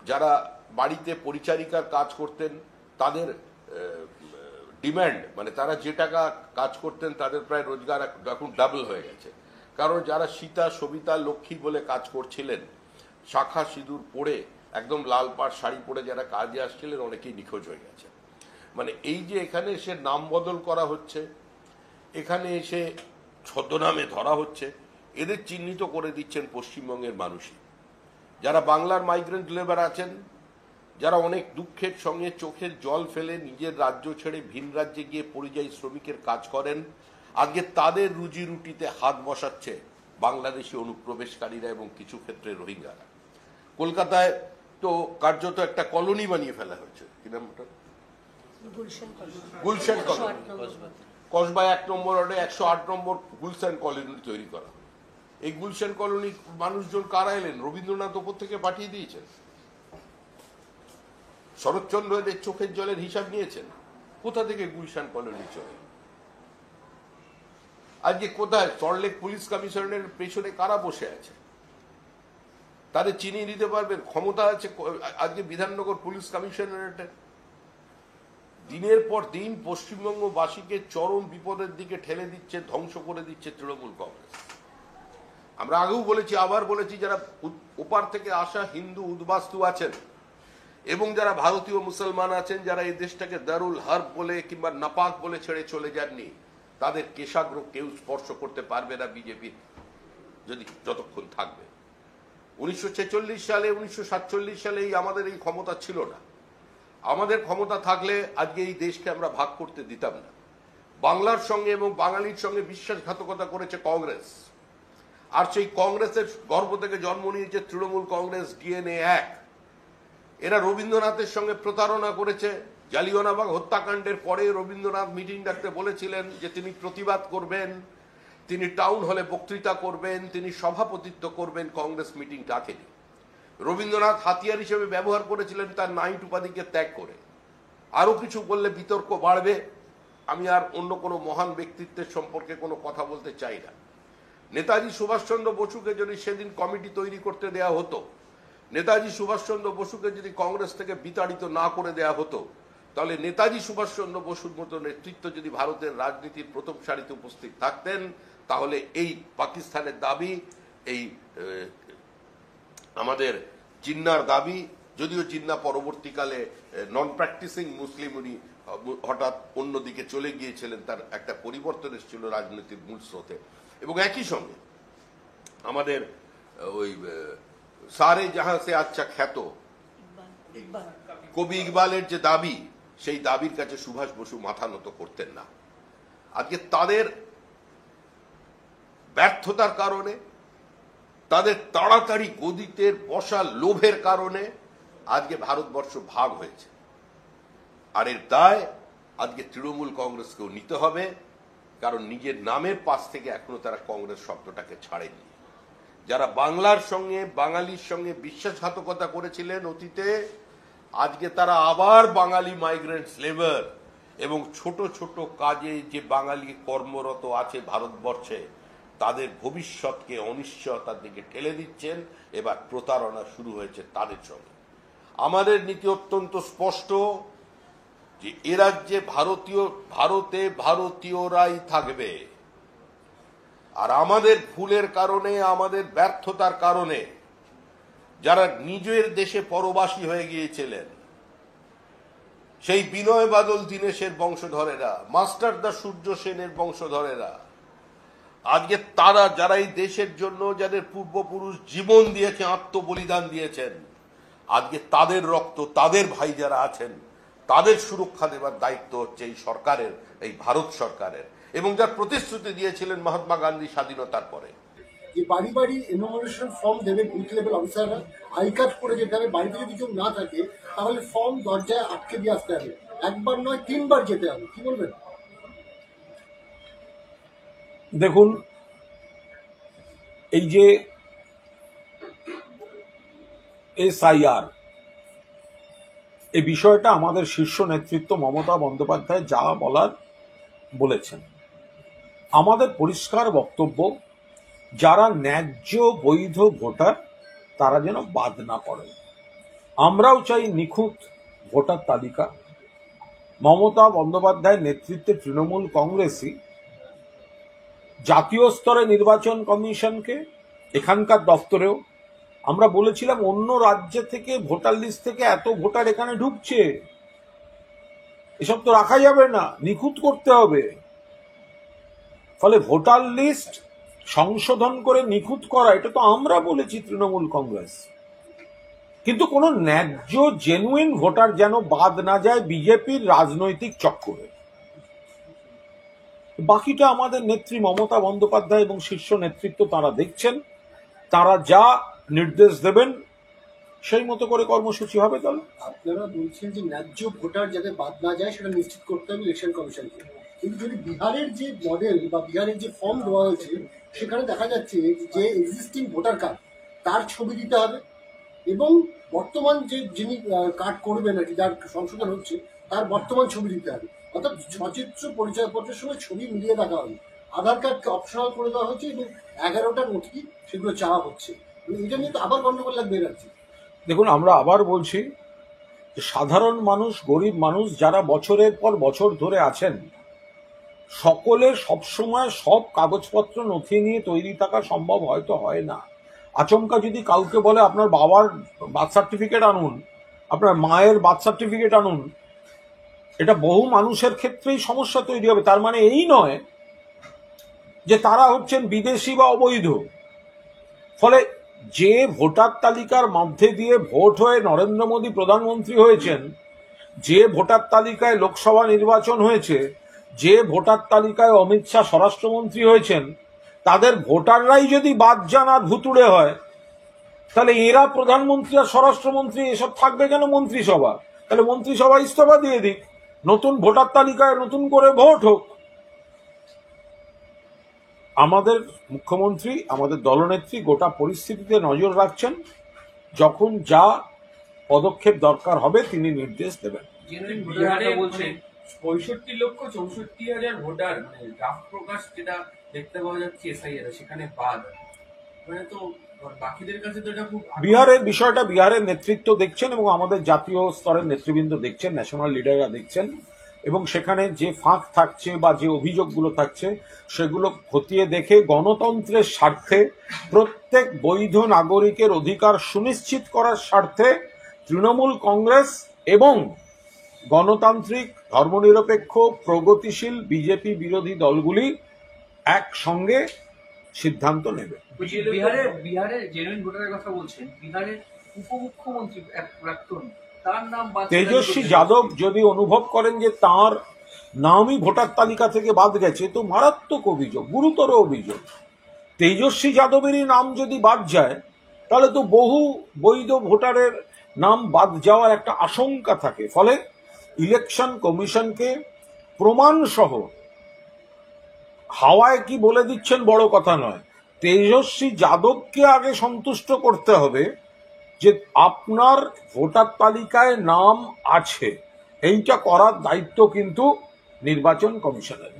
যারা বাড়িতে পরিচারিকার কাজ করতেন তাদের ডিম্যান্ড, মানে তারা যে টাকা কাজ করতেন তাদের প্রায় রোজগার এখন ডাবল হয়ে গেছে। কারণ যারা সীতা, সবিতা, লক্ষ্মী বলে কাজ করছিলেন, শাখা সিঁদুর পরে একদম লাল পাড় শাড়ি পরে যারা কাজে আসছিলেন, অনেকেই নিখোঁজ হয়ে গেছে। মানে এই যে এখানে এসে নাম বদল করা হচ্ছে, এখানে এসে ছদ্মনামে ধরা হচ্ছে, এদের চিহ্নিত করে দিচ্ছেন পশ্চিমবঙ্গের মানুষই। যারা বাংলার মাইগ্রেন্ট লেবার আছেন, যারা অনেক দুঃখের সঙ্গে চোখের জল ফেলে নিজের রাজ্য ছেড়ে ভিন রাজ্যে গিয়ে পরিযায়ী শ্রমিকের কাজ করেন, আজকে তাদের রুজি রুটিতে হাত বসাচ্ছে বাংলাদেশি অনুপ্রবেশকারীরা এবং কিছু ক্ষেত্রে রোহিঙ্গারা। কলকাতায় তো কার্যত একটা কলোনি বানিয়ে ফেলা হয়েছে, কি নাম ওটা? গুলশান কলোনি। কসবায় 1 নম্বর ওয়ার্ডে 108 নম্বর গুলশান কলোনি তৈরি করা। এই গুলশান কলোনি মানুষজন কারা এলেন? রবীন্দ্রনাথ ওপর থেকে পাঠিয়ে দিয়েছেন। শরৎচন্দ্র এদের চোখের জলের হিসাব নিয়েছেন। কোথা থেকে গুলশান কলোনি চলে? আজকে কোথায় সল্টলেক পুলিশ কমিশনের পেছনে কারা বসে আছে? তাদের চিনিয়ে দিতে পারবেন? ক্ষমতা আছে আজকে বিধাননগর পুলিশ কমিশনারেটের। দিনের পর দিন পশ্চিমবঙ্গবাসীকে চরম বিপদের দিকে ঠেলে দিচ্ছে, ধ্বংস করে দিচ্ছে তৃণমূল কংগ্রেস। আমরা আগেও বলেছি, আবার বলেছি, যারা ওপার থেকে আসা হিন্দু উদ্বাস্তু আছেন এবং যারা ভারতীয় মুসলমান আছেন, যারা এই দেশটাকে দারুল হার্ব বলে কিংবা নাপাক বলে ছেড়ে চলে যাননি, তাদের কেশাগ্র কেউ স্পর্শ করতে পারবে না বিজেপির যদি যতক্ষণ থাকবে। 1946 সালে 1947 সালে আমাদের এই ক্ষমতা ছিল না। আমাদের ক্ষমতা থাকলে আজকে এই দেশকে আমরা ভাগ করতে দিতাম না। বাংলার সঙ্গে এবং বাঙালির সঙ্গে বিশ্বাসঘাতকতা করেছে কংগ্রেস, আর সেই কংগ্রেসের গর্ভ থেকে জন্ম নিয়েছে তৃণমূল কংগ্রেস, ডিএনএ এক। এরা রবীন্দ্রনাথের সঙ্গে প্রতারণা করেছে। জালিয়ানওয়ালাবাগ হত্যাকাণ্ডের পরে রবীন্দ্রনাথ মিটিং ডাকতে বলেছিলেন যে তিনি প্রতিবাদ করবেন, তিনি টাউন হলে বক্তৃতা করবেন, তিনি সভাপতিত্ব করবেন। কংগ্রেস মিটিং ডাকেনি। রবীন্দ্রনাথ হাতিয়ার হিসেবে ব্যবহার করেছিলেন তার নাইট উপাধিকে ত্যাগ করে। আরো কিছু বললে বিতর্ক বাড়বে। আমি আর অন্য কোনো মহান ব্যক্তিত্বের সম্পর্কে কোনো কথা বলতে চাই না। নেতাজি সুভাষচন্দ্র বসুকে যদি সেদিন কমিটি তৈরি করতে দেয়া হতো, নেতাজি সুভাষচন্দ্র বসুকে যদি কংগ্রেস থেকে বিতাড়িত না করে দেয়া হতো, তাহলে নেতাজি সুভাষচন্দ্র বসুর মতো নেতৃত্ব যদি ভারতের রাজনীতির প্রথম সারিতে উপস্থিত থাকতেন, তাহলে এই পাকিস্তানের দাবি, এই আমাদের জিন্নার দাবি, যদিও জিন্না পরবর্তীকালে নন প্র্যাকটিসিং মুসলিম, উনি হঠাৎ অন্যদিকে চলে গিয়েছিলেন, তার একটা পরিবর্তন এসেছিল রাজনীতির মূল স্রোতে। এবং একই সঙ্গে আমাদের ওই সারে জাহাঁ সে আচ্ছা খ্যাত কবি ইকবালের যে দাবি, সেই দাবির কাছে সুভাষ বসু মাথা নত করতেন না। আজকে তাদের ব্যর্থতার কারণে, তাদের তাড়াতাড়ি গদিতে বসার লোভের কারণে আজকে ভারতবর্ষ ভাগ হয়েছে। আর এর দায় আজকে তৃণমূল কংগ্রেসকেও নিতে হবে, কারণ নিজের নামের পাশ থেকে এখনো তারা কংগ্রেস শব্দটাকে ছাড়েনি। যারা বাংলার সঙ্গে, বাঙালির সঙ্গে বিশ্বাসঘাতকতা করেছিলেন অতীতে, আজকে তারা আবার বাঙালি মাইগ্রেন্ট লেবার এবং ছোট ছোট কাজে যে বাঙালি কর্মরত আছে ভারতবর্ষে, তাদের ভবিষ্যৎকে অনিশ্চয়তার দিকে ঠেলে দিচ্ছেন। এবার প্রতারণা শুরু হয়েছে তাদের সঙ্গে। আমাদের নীতি অত্যন্ত স্পষ্ট যে এ রাজ্যে ভারতে ভারতীয়রাই থাকবে। আর আমাদের ভুলের কারণে, আমাদের ব্যর্থতার কারণে যারা নিজের দেশে পরবাসী হয়ে গিয়েছিলেন, সেই বিনয় বাদল দীনেশের বংশধরেরা, মাস্টারদা সূর্য সেনের বংশধরেরা, আজকে তারা যারা এই দেশের জন্য যাদের পূর্বপুরুষ জীবন দিয়েছে, আত্মবলিদান দিয়েছেন, আজকে তাদের রক্ত, তাদের ভাই যারা আছেন, তাদের সুরক্ষা দেবার দায়িত্ব হচ্ছে এই সরকারের, এই ভারত সরকারের, এবং যার প্রতিশ্রুতি দিয়েছিলেন মহাত্মা গান্ধী স্বাধীনতার পরে। যে বাড়ি বাড়ি এনুমারেশন ফর্ম দেবেন বুথ লেভেল অফিসাররা, আই কার্ড করে যেতে হবে। বাড়িতে যদি কেউ না থাকে তাহলে ফর্ম দরজায় আটকে দিয়ে আসতে হবে। একবার নয়, 3 বার যেতে হবে। কি বলবেন? দেখুন, এই যে SIR, এই বিষয়টা আমাদের শীর্ষ নেতৃত্ব মমতা বন্দ্যোপাধ্যায় যা বলার বলেছেন। আমাদের পরিষ্কার বক্তব্য, যারা ন্যায্য বৈধ ভোটার তারা যেন বাদ না পড়ে। আমরাও চাই নিখুঁত ভোটার তালিকা। মমতা বন্দ্যোপাধ্যায়ের নেতৃত্বে তৃণমূল কংগ্রেসই জাতীয় স্তরে নির্বাচন কমিশনকে, এখানকার দপ্তরেও আমরা বলেছিলাম অন্য রাজ্য থেকে ভোটার লিস্ট থেকে এত ভোটার এখানে ঢুকছে, এসব তো রাখা যাবে না, নিখুঁত করতে হবে। ফলে ভোটার লিস্ট সংশোধন করে নিখুঁত করা, এটা তো আমরা বলেছি তৃণমূল কংগ্রেস। কিন্তু কোনো ন্যায্য জেনুইন ভোটার যেন বাদ না যায় বিজেপির রাজনৈতিক চক্করে। বাকিটা আমাদের নেত্রী মমতা বন্দ্যোপাধ্যায় এবং শীর্ষ নেতৃত্ব তারা দেখছেন, তারা যা নির্দেশ দেবেন সেই মতো করে কর্মসূচি হবে। তাহলে আপনারা বলছেন যে ন্যায্য ভোটার যাতে বাদ না যায় সেটা নিশ্চিত করতে হবে ইলেকশন কমিশনকে, কিন্তু যদি বিহারের যে মডেল বা বিহারের যে ফর্ম দেওয়া হয়েছে সেখানে দেখা যাচ্ছে যে এক্সিস্টিং ভোটার কার্ড তার ছবি দিতে হবে এবং বর্তমান যে যিনি কার্ড করবেন আর কি, যার সংশোধন হচ্ছে তার বর্তমান ছবি দিতে হবে। অর্থাৎ সচিত্র পরিচয়পত্রের সঙ্গে ছবি মিলিয়ে দেখা হবে। আধার কার্ডকে অপশনাল করে দেওয়া হচ্ছে এবং 11টা নথি সেগুলো চাওয়া হচ্ছে। এটা নিয়ে তো আবার গন্ডগোল লাগবে রাজ্যে। দেখুন, আমরা আবার বলছি যে সাধারণ মানুষ, গরিব মানুষ যারা বছরের পর বছর ধরে আছেন, সকলের সবসময় সব কাগজপত্র নথি নিয়ে তৈরি থাকা সম্ভব হয়তো হয় না। আচমকা যদি কাউকে বলে আপনার বাবার বার্থ সার্টিফিকেট আনুন, আপনার মায়ের বার্থ সার্টিফিকেট আনুন, এটা বহু মানুষের ক্ষেত্রেই সমস্যা তৈরি হবে। তার মানে এই নয় যে তারা হচ্ছেন বিদেশি বা অবৈধ। ফলে যে ভোটার তালিকার মধ্যে দিয়ে ভোট হয়ে নরেন্দ্র মোদী প্রধানমন্ত্রী হয়েছেন, যে ভোটার তালিকায় লোকসভা নির্বাচন হয়েছে, যে ভোটার তালিকায় অমিত শাহ স্বরাষ্ট্রমন্ত্রী হয়েছেন, তাদের ভোটাররাই যদি বাদ যান আর ভুতুড়ে হয়, তাহলে এরা প্রধানমন্ত্রী আর স্বরাষ্ট্রমন্ত্রী এসব থাকবে কেন মন্ত্রিসভা? তাহলে মন্ত্রিসভা ইস্তফা দিয়ে দিক, নতুন ভোটার তালিকায় নতুন করে ভোট হোক। আমাদের মুখ্যমন্ত্রী, আমাদের দলনেত্রী গোটা পরিস্থিতিতে নজর রাখছেন, যখন যা পদক্ষেপ দরকার হবে তিনি নির্দেশ দেবেন। বিহারে বলছে 65,64,000 ভোটার, মানে ড্রাফট প্রকাশ যেটা দেখতে পাওয়া যাচ্ছে এসআইআর, সেখানে বাদ, মানে তো বাকিদের কাছে তো এটা খুব বিহারের বিষয়টা বিহারের নেতৃত্ব দেখছেন এবং আমাদের জাতীয় স্তরের নেতৃবৃন্দ দেখছেন, ন্যাশনাল লিডাররা দেখছেন, এবং সেখানে যে ফাঁক থাকছে বা যে অভিযোগগুলো থাকছে সেগুলো খতিয়ে দেখে গণতন্ত্রের স্বার্থে, প্রত্যেক বৈধ নাগরিকের অধিকার সুনিশ্চিত করার স্বার্থে তৃণমূল কংগ্রেস এবং গণতান্ত্রিক, ধর্মনিরপেক্ষ, প্রগতিশীল বিজেপি বিরোধী দলগুলি একসঙ্গে সিদ্ধান্ত নেবে। বিহারে জেনুইন ভোটারের কথা বলছেন, বিহারের উপমুখ্যমন্ত্রী এক প্রাক্তন, তার নাম তেজস্বী যাদব যদি অনুভব করেন যে তার নামই ভোটার তালিকা থেকে বাদ গেছে, তো মারাত্মক অভিযোগ, গুরুতর অভিযোগ। তেজস্বী যাদবেরই নাম যদি বাদ যায় তাহলে তো বহু বৈধ ভোটারের নাম বাদ যাওয়ার একটা আশঙ্কা থাকে। ফলে ইলেকশন কমিশনকে প্রমাণ সহ, হাওয়ায় কি বলে দিচ্ছেন বড় কথা নয়, তেজস্বী যাদবকে আগে সন্তুষ্ট করতে হবে যে আপনার ভোটার তালিকায় নাম আছে। এইটা করার দায়িত্ব কিন্তু নির্বাচন কমিশনের।